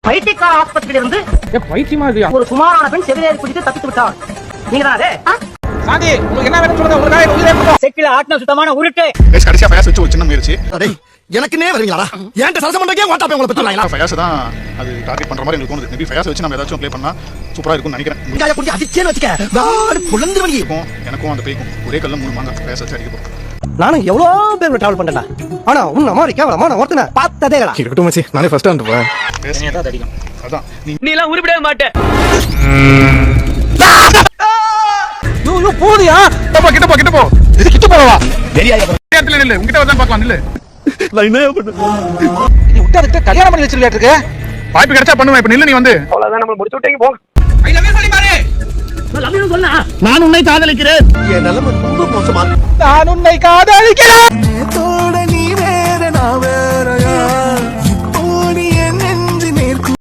பைத்தியக்கார ஆஸ்பத்திரியிலிருந்து பைத்தியமா இது ஒரு சுமாரான பெண் செவிலியர் குடித்து தப்பித்து விட்டார். நீங்க தான் அது? சாந்தி உங்களுக்கு என்ன வேணும் சொல்லுங்க. உங்களுக்காக உயிரே கொடுப்போம். செக்கில ஆட்டின சுத்தமான உருட்டு. கடைசியா ஃபயாஸ் வச்சு ஒரு சின்ன முயற்சி. எனக்குனே வரீங்களா? ஏன்ட்ட சரசம் பண்றக்கே ஓட்டா போய் உங்களை பத்திரலாம். ஃபயாஸ் தான் அது டார்கெட் பண்ற மாதிரி எனக்கு தோணுது. மேபி ஃபயாஸ் வச்சு நம்ம ஏதாச்சும் ப்ளே பண்ணா சூப்பரா இருக்கும்னு நினைக்கிறேன். இங்காய குடி அடிச்சேன்னு வச்சுக்க. நான் புலந்துவனி. எனக்கும் அந்த பேய்க்கும் ஒரே கல்ல 3 மாங்கா ஃபயாஸ் வச்சு அடிக்க போறோம். நானும் எவ்வளவு பேர் டிராவல் பண்றேன்டா. ஆனா உன்ன மாதிரி கேவலமா நான் ஒருத்தனை பார்த்ததே இல்ல. இருக்கட்டும் மச்சி, நானே ஃபர்ஸ்ட் வந்துடுவேன். பேசினே தான் அடிக்கும். அதான் நீ எல்லாம் உருப்பிடவே மாட்டே. யூ போடியா. கிட்ட போ. இது கிட்ட போறவா? இடத்துல நில்லு. உன்கிட்ட வந்து பார்க்கலாம் நில்லு. நான் என்ன பண்ணு? நீ விட்டாதுக்கு கல்யாணம் பண்ணி வச்சிருக்காட்டு இருக்கு. வாய்ப்பு கிடைச்சா பண்ணுவேன். இப்ப நில்லு நீ வந்து. அவ்வளவுதான் நம்ம முடிச்சு விட்டீங்க போ. ஐ லவ் யூ சொல்லி பாரு. நான் லவ் யூ சொன்னா நான் உன்னை காதலிக்கிறேன். என் நிலைமை ரொம்ப மோசமா. நான் உன்னை காதலிக்கிறேன். நீ வேற நான் வேற